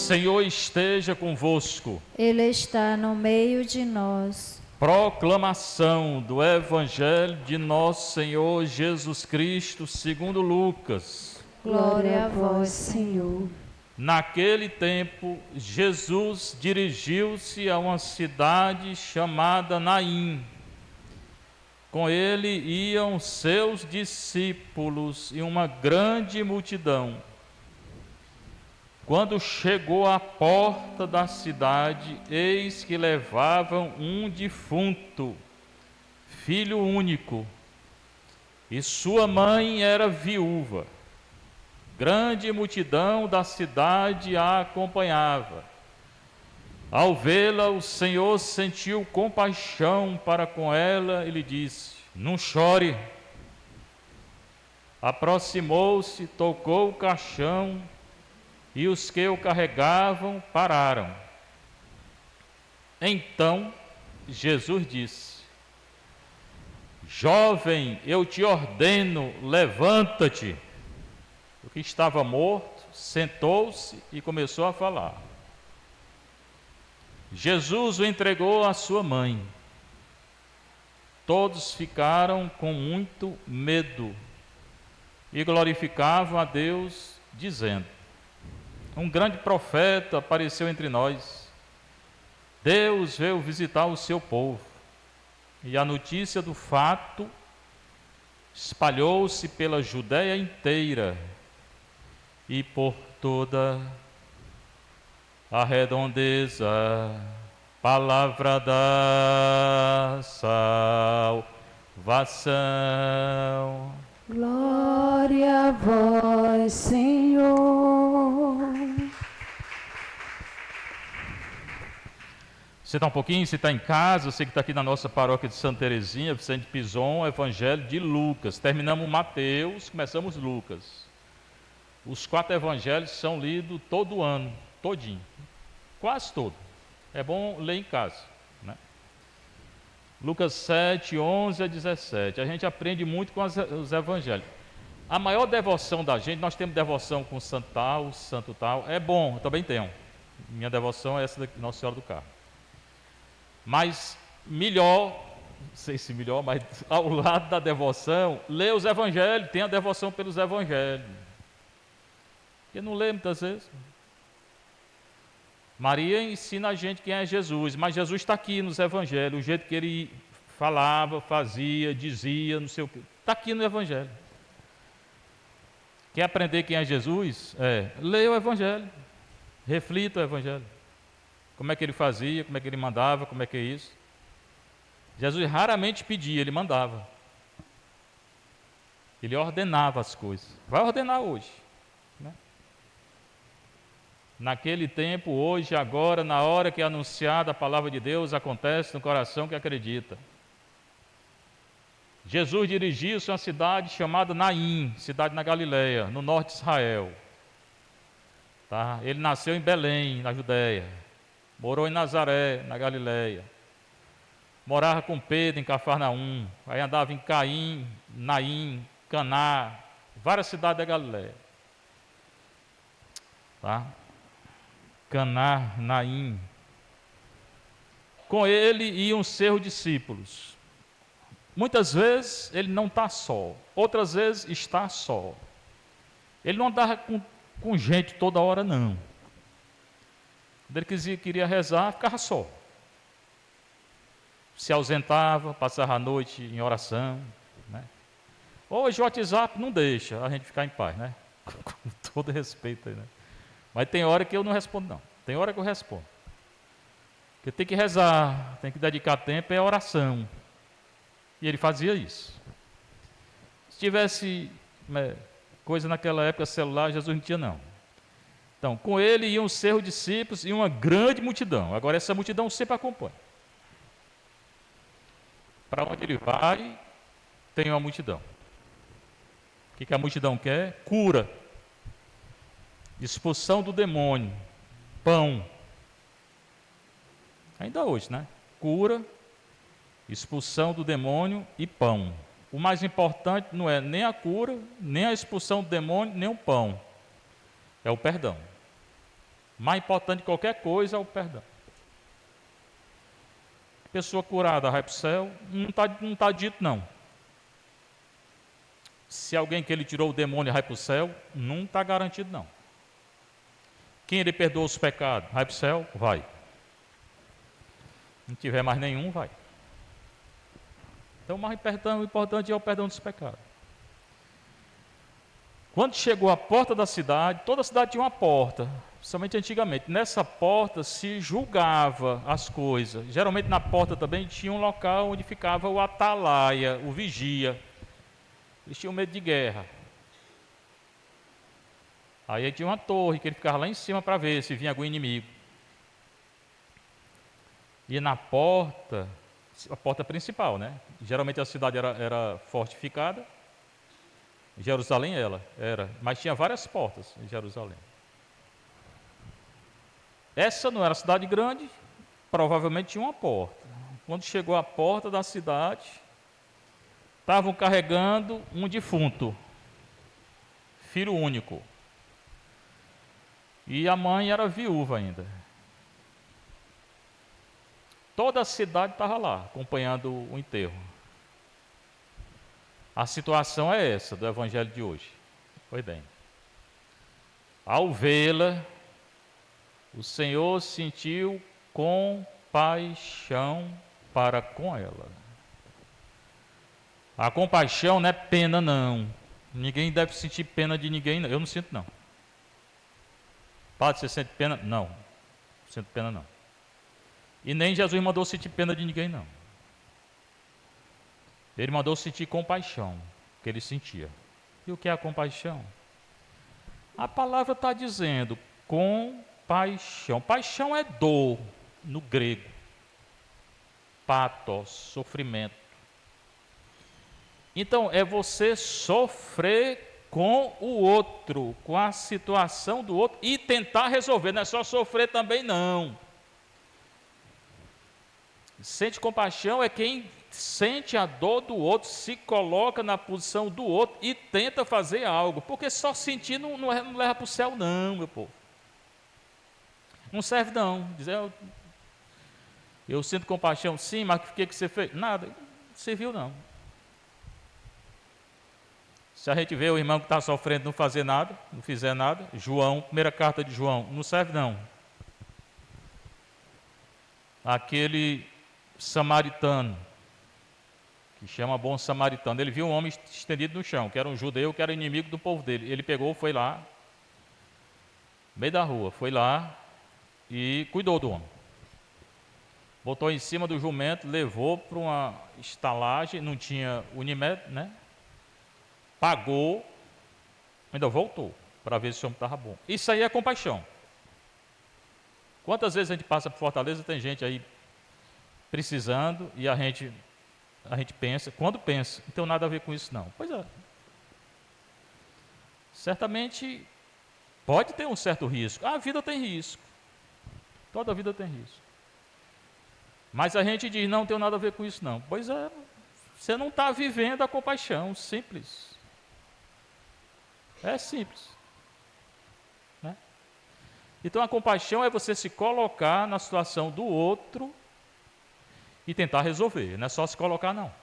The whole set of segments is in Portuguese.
Senhor esteja convosco. Ele está no meio de nós. Proclamação do Evangelho de nosso Senhor Jesus Cristo, segundo Lucas. Glória a vós, Senhor. Naquele tempo, Jesus dirigiu-se a uma cidade chamada Naim. Com ele iam seus discípulos e uma grande multidão. Quando chegou à porta da cidade, eis que levavam um defunto, filho único, e sua mãe era viúva. Grande multidão da cidade a acompanhava. Ao vê-la, o Senhor sentiu compaixão para com ela e lhe disse: não chore. Aproximou-se, tocou o caixão, e os que o carregavam pararam. Então Jesus disse: jovem, eu te ordeno, levanta-te. O que estava morto sentou-se e começou a falar. Jesus o entregou à sua mãe. Todos ficaram com muito medo e glorificavam a Deus, dizendo: um grande profeta apareceu entre nós. Deus veio visitar o seu povo. E a notícia do fato espalhou-se pela Judéia inteira e por toda a redondeza. Palavra da salvação. Glória a vós, Senhor. Você está um pouquinho, você está em casa, você que está aqui na nossa paróquia de Santa Teresinha, Vicente Pison, Evangelho de Lucas. Terminamos Mateus, começamos Lucas. Os 4 evangelhos são lidos todo ano, todinho, quase todo. É bom ler em casa, né? Lucas 7, 11 a 17. A gente aprende muito com os evangelhos. A maior devoção da gente, nós temos devoção com santo tal, é bom, eu também tenho. Minha devoção é essa daqui, Nossa Senhora do Carmo. Mas melhor, não sei se melhor, mas ao lado da devoção, lê os evangelhos, tem a devoção pelos evangelhos. Porque não lê muitas vezes. Maria ensina a gente quem é Jesus, mas Jesus está aqui nos evangelhos, o jeito que ele falava, fazia, dizia, não sei o que, está aqui no evangelho. Quer aprender quem é Jesus? Leia o evangelho, reflita o evangelho. Como é que ele fazia, como é que ele mandava, como é que é isso. Jesus raramente pedia, ele mandava. Ele ordenava as coisas. Vai ordenar hoje, né? Naquele tempo, hoje, agora, na hora que é anunciada a palavra de Deus, acontece no coração que acredita. Jesus dirigiu-se a uma cidade chamada Naim, cidade na Galileia, no norte de Israel. Tá? Ele nasceu em Belém, na Judéia. Morou em Nazaré, na Galileia. Morava com Pedro em Cafarnaum. Aí andava em Caim, Naim, Caná, várias cidades da Galileia. Tá? Caná, Naim. Com ele iam seus discípulos. Muitas vezes ele não está só, outras vezes está só. Ele não andava com gente toda hora, não. Quando ele queria rezar, ficava só. Se ausentava, passava a noite em oração, né? Hoje o WhatsApp não deixa a gente ficar em paz, né? Com todo respeito aí, né? Mas tem hora que eu não respondo, não. Tem hora que eu respondo. Porque tem que rezar, tem que dedicar tempo, é oração. E ele fazia isso. Se tivesse coisa naquela época, celular, Jesus não tinha, não. Então, com ele iam seus discípulos e uma grande multidão. Agora, essa multidão sempre acompanha. Para onde ele vai, tem uma multidão. O que a multidão quer? Cura. Expulsão do demônio. Pão. Ainda hoje, né? Cura, expulsão do demônio e pão. O mais importante não é nem a cura, nem a expulsão do demônio, nem o pão. É o perdão. Mais importante que qualquer coisa é o perdão. Pessoa curada vai para o céu, não tá dito não. Se alguém que ele tirou o demônio vai para o céu, não está garantido não. Quem ele perdoou os pecados, vai para o céu? Vai. Não tiver mais nenhum, vai. Então o mais importante é o perdão dos pecados. Quando chegou à porta da cidade, toda a cidade tinha uma porta, principalmente antigamente. Nessa porta se julgava as coisas. Geralmente na porta também tinha um local onde ficava o atalaia, o vigia. Eles tinham medo de guerra. Aí tinha uma torre que ele ficava lá em cima para ver se vinha algum inimigo. E na porta, a porta principal, né? Geralmente a cidade era fortificada. Jerusalém era, mas tinha várias portas em Jerusalém. Essa não era cidade grande, provavelmente tinha uma porta. Quando chegou à porta da cidade, estavam carregando um defunto, filho único. E a mãe era viúva ainda. Toda a cidade estava lá, acompanhando o enterro. A situação é essa do evangelho de hoje. Pois bem. Ao vê-la, o Senhor sentiu compaixão para com ela. A compaixão não é pena, não. Ninguém deve sentir pena de ninguém, não. Eu não sinto, não. Padre, você sente pena? Não. Não sinto pena, não. E nem Jesus mandou sentir pena de ninguém, não. Ele mandou sentir compaixão, que ele sentia. E o que é a compaixão? A palavra está dizendo compaixão. Paixão é dor, no grego. Patos, sofrimento. Então, é você sofrer com o outro, com a situação do outro e tentar resolver. Não é só sofrer também, não. Sente compaixão é quem sente a dor do outro, se coloca na posição do outro e tenta fazer algo. Porque só sentir não leva para o céu, não, meu povo. Não serve, não. Dizer, eu sinto compaixão, sim, mas o que você fez? Nada, não serviu, não. Se a gente vê o irmão que está sofrendo não fazer nada, não fizer nada, João, primeira carta de João, não serve, não. Aquele samaritano, que chama bom samaritano, ele viu um homem estendido no chão, que era um judeu, que era inimigo do povo dele. Ele pegou, foi lá, no meio da rua, foi lá e cuidou do homem. Botou em cima do jumento, levou para uma estalagem, não tinha Unimed, né? Pagou, ainda voltou para ver se o homem estava bom. Isso aí é compaixão. Quantas vezes a gente passa por Fortaleza, tem gente aí precisando e a gente pensa, quando pensa, não tem nada a ver com isso não. Pois é. Certamente pode ter um certo risco. A vida tem risco. Toda vida tem risco. Mas a gente diz, não tem nada a ver com isso não. Pois é, você não está vivendo a compaixão, simples. É simples. Né? Então a compaixão é você se colocar na situação do outro e tentar resolver, não é só se colocar não.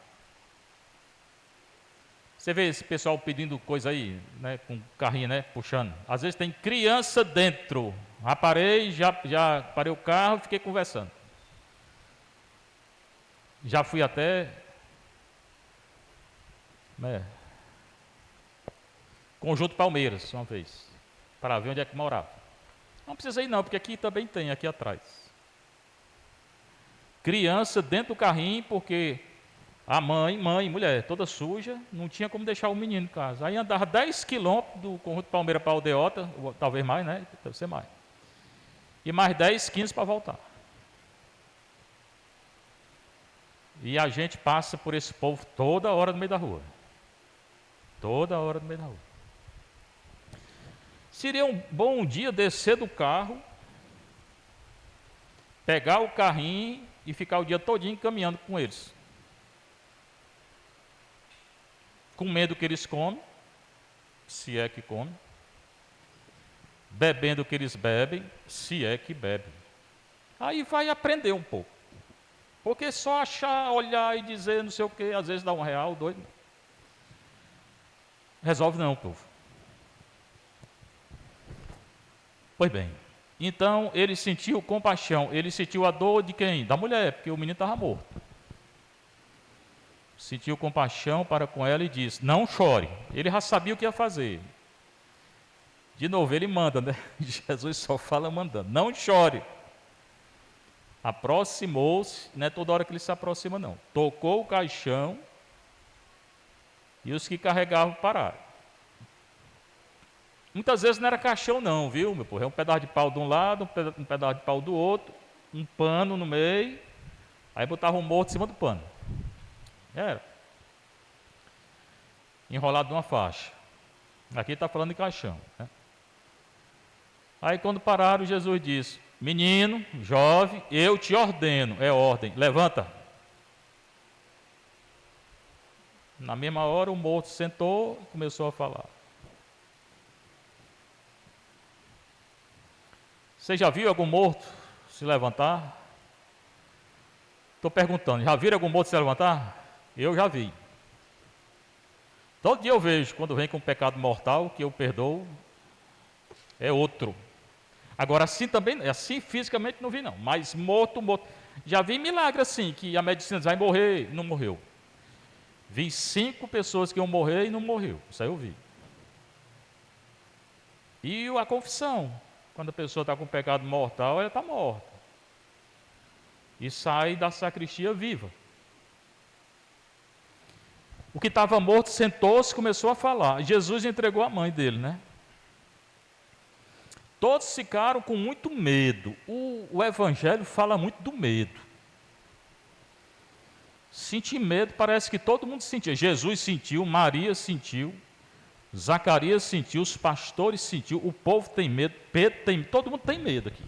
Você vê esse pessoal pedindo coisa aí, né, com carrinho, né, puxando. Às vezes tem criança dentro. Já parei o carro e fiquei conversando. Já fui até Conjunto Palmeiras, uma vez, para ver onde é que morava. Não precisa ir não, porque aqui também tem, aqui atrás. Criança dentro do carrinho, porque a mãe, mulher, toda suja, não tinha como deixar o menino em casa. Aí andava 10 quilômetros do Conjunto Palmeiras para a Aldeota, talvez mais, né? Deve ser mais. E mais 10, 15 para voltar. E a gente passa por esse povo toda hora no meio da rua. Toda hora no meio da rua. Seria um bom dia descer do carro, pegar o carrinho e ficar o dia todinho caminhando com eles. Com medo que eles comem, se é que comem. bebendo o que eles bebem, se é que bebem. Aí vai aprender um pouco. Porque só achar, olhar e dizer não sei o quê, às vezes dá R$1, doido. Resolve não, povo. Pois bem, então ele sentiu compaixão, ele sentiu a dor de quem? Da mulher, porque o menino estava morto. Sentiu compaixão para com ela e disse, não chore. Ele já sabia o que ia fazer. De novo, ele manda, né? Jesus só fala mandando, não chore. Aproximou-se, não é toda hora que ele se aproxima não. Tocou o caixão e os que carregavam pararam. Muitas vezes não era caixão não, viu, meu povo? É um pedaço de pau de um lado, um pedaço de pau do outro, um pano no meio, aí botava um morto em cima do pano. Era. Enrolado numa faixa. Aqui está falando de caixão, né? Aí quando pararam, Jesus disse, menino, jovem, eu te ordeno, é ordem, levanta. Na mesma hora o morto sentou e começou a falar. Você já viu algum morto se levantar? Estou perguntando, já viram algum morto se levantar? Eu já vi. Todo dia eu vejo, quando vem com um pecado mortal, que eu perdoo, é outro. Agora assim também, assim fisicamente não vi não, mas morto. Já vi milagre assim, que a medicina diz, vai morrer, não morreu. Vi 5 pessoas que iam morrer e não morreu, isso aí eu vi. E a confissão, quando a pessoa está com pecado mortal, ela está morta. E sai da sacristia viva. O que estava morto sentou-se e começou a falar. Jesus entregou a mãe dele, né? Todos ficaram com muito medo. O Evangelho fala muito do medo. Sentir medo, parece que todo mundo sentia. Jesus sentiu, Maria sentiu, Zacarias sentiu, os pastores sentiu, o povo tem medo, Pedro tem medo, todo mundo tem medo aqui.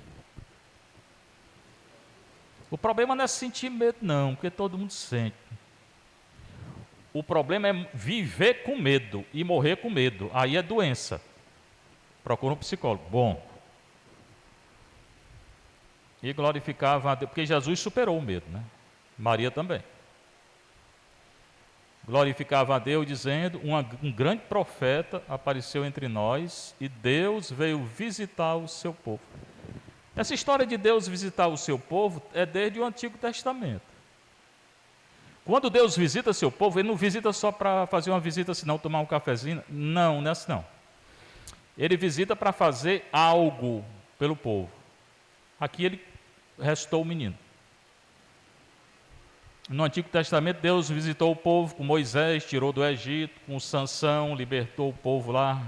O problema não é sentir medo não, porque todo mundo sente. O problema é viver com medo e morrer com medo, aí é doença. Procura um psicólogo, bom. E glorificava a Deus, porque Jesus superou o medo, né? Maria também. Glorificava a Deus dizendo, um grande profeta apareceu entre nós e Deus veio visitar o seu povo. Essa história de Deus visitar o seu povo é desde o Antigo Testamento. Quando Deus visita seu povo, Ele não visita só para fazer uma visita, senão tomar um cafezinho. Não, não é assim não. Ele visita para fazer algo pelo povo. Aqui Ele restou o menino. No Antigo Testamento, Deus visitou o povo com Moisés, tirou do Egito, com Sansão, libertou o povo lá.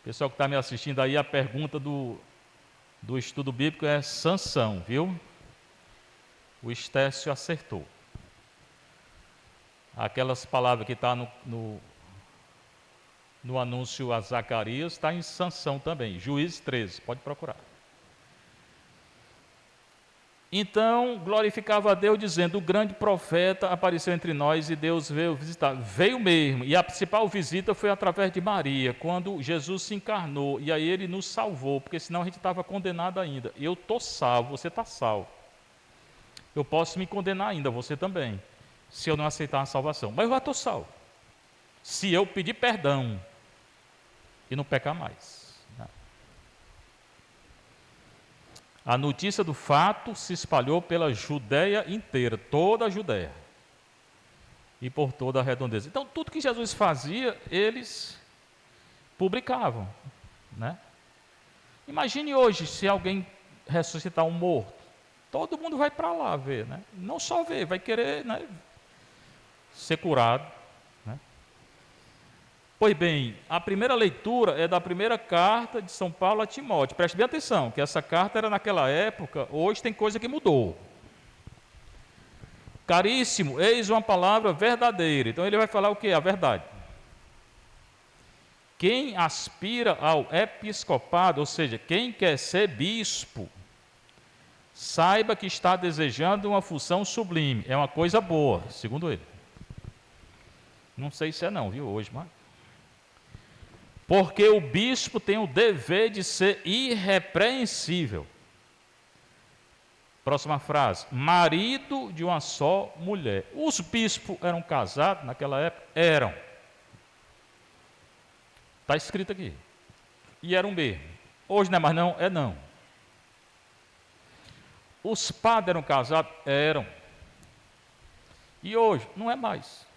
Pessoal que está me assistindo aí, a pergunta do estudo bíblico é Sansão, viu? O Estécio acertou. Aquelas palavras que estão no anúncio a Zacarias, está em Sansão também, Juízes 13, pode procurar. Então, glorificava a Deus, dizendo, o grande profeta apareceu entre nós e Deus veio visitar. Veio mesmo, e a principal visita foi através de Maria, quando Jesus se encarnou, e aí Ele nos salvou, porque senão a gente estava condenado ainda. Eu estou salvo, você está salvo. Eu posso me condenar ainda, você também, se eu não aceitar a salvação. Mas eu já estou salvo, se eu pedir perdão e não pecar mais. A notícia do fato se espalhou pela Judéia inteira, toda a Judéia, e por toda a redondeza. Então, tudo que Jesus fazia, eles publicavam, né? Imagine hoje, se alguém ressuscitar um morto, todo mundo vai para lá ver, né? Não só ver, vai querer, né, ser curado, né? Pois bem, a primeira leitura é da primeira carta de São Paulo a Timóteo. Preste bem atenção, que essa carta era naquela época, hoje tem coisa que mudou. Caríssimo, eis uma palavra verdadeira. Então ele vai falar o quê? A verdade. Quem aspira ao episcopado, ou seja, quem quer ser bispo, saiba que está desejando uma função sublime. É uma coisa boa, segundo ele. Não sei se é não, viu, hoje, mas... Porque o bispo tem o dever de ser irrepreensível. Próxima frase. Marido de uma só mulher. Os bispos eram casados naquela época? Eram. Está escrito aqui. E eram mesmo. Hoje não é mais não? É não. Os padres eram casados? Eram. E hoje não é mais.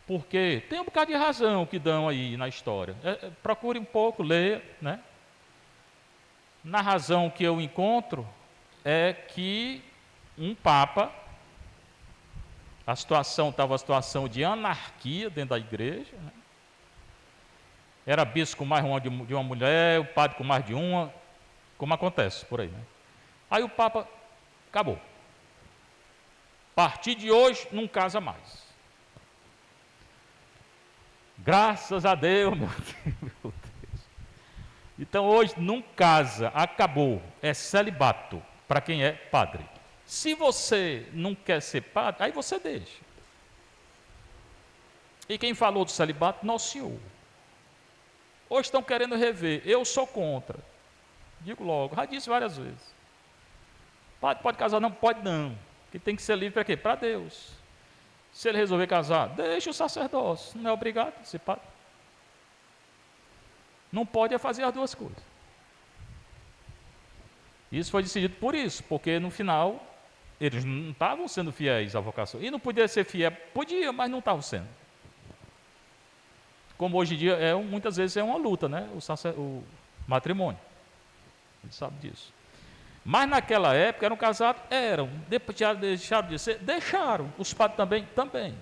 Porque tem um bocado de razão que dão aí na história. Procure um pouco, leia, né? Na razão que eu encontro é que um papa, a situação estava uma situação de anarquia dentro da igreja, né? Era bispo com mais de uma mulher, o padre com mais de uma, como acontece por aí, né? Aí o papa acabou. A partir de hoje não casa mais. Graças a Deus, meu Deus. Então hoje não casa, acabou. É celibato para quem é padre. Se você não quer ser padre, aí você deixa. E quem falou do celibato? Nosso Senhor. Hoje estão querendo rever. Eu sou contra. Digo logo, já disse várias vezes. Padre pode casar? Não, pode não. Que tem que ser livre para quê? Para Deus. Se ele resolver casar, deixa o sacerdócio. Não é obrigado a ser padre. Não pode fazer as duas coisas. Isso foi decidido por isso, porque no final eles não estavam sendo fiéis à vocação. E não podia ser fiel, podia, mas não estavam sendo. Como hoje em dia, muitas vezes é uma luta, né? O matrimônio. A gente sabe disso. Mas naquela época eram casados? Eram. Depois deixaram de ser? Deixaram. Os padres também.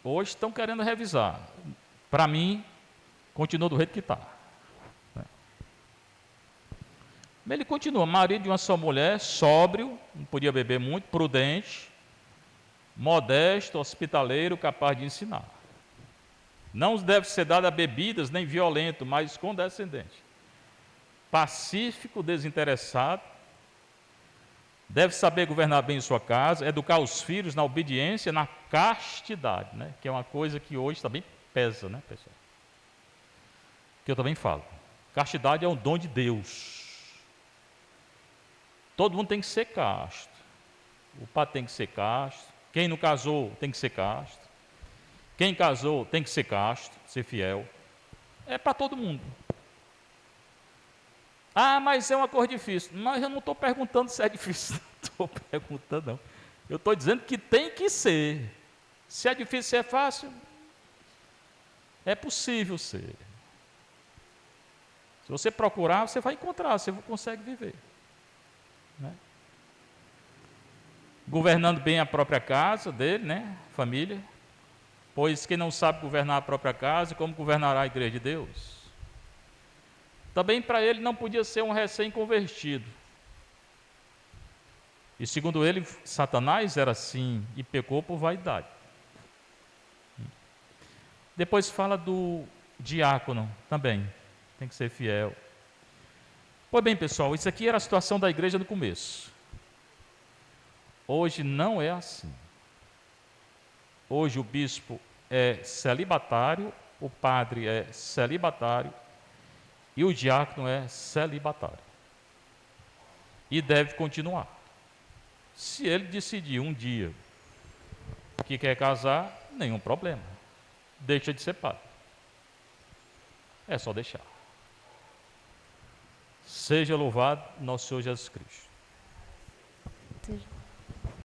Hoje estão querendo revisar. Para mim, continua do jeito que está. Ele continua, marido de uma só mulher, sóbrio, não podia beber muito, prudente, modesto, hospitaleiro, capaz de ensinar. Não deve ser dado a bebidas, nem violento, mas condescendente. Pacífico, desinteressado, deve saber governar bem sua casa, educar os filhos na obediência, na castidade, né? Que é uma coisa que hoje também pesa, né, pessoal? Que eu também falo. Castidade é um dom de Deus. Todo mundo tem que ser casto. O padre tem que ser casto. Quem não casou tem que ser casto. Quem casou tem que ser casto, ser fiel. É para todo mundo. Ah, mas é uma coisa difícil. Mas eu não estou perguntando se é difícil. Não estou perguntando, não. Eu estou dizendo que tem que ser. Se é difícil, se é fácil, é possível ser. Se você procurar, você vai encontrar, você consegue viver. Né? Governando bem a própria casa dele, né? Família. Pois quem não sabe governar a própria casa, como governará a igreja de Deus? Também para ele não podia ser um recém-convertido. E segundo ele, Satanás era assim e pecou por vaidade. Depois fala do diácono também, tem que ser fiel. Pois bem, pessoal, isso aqui era a situação da igreja no começo. Hoje não é assim. Hoje o bispo é celibatário, o padre é celibatário e o diácono é celibatário. E deve continuar. Se ele decidir um dia que quer casar, nenhum problema. Deixa de ser padre. É só deixar. Seja louvado nosso Senhor Jesus Cristo. Seja.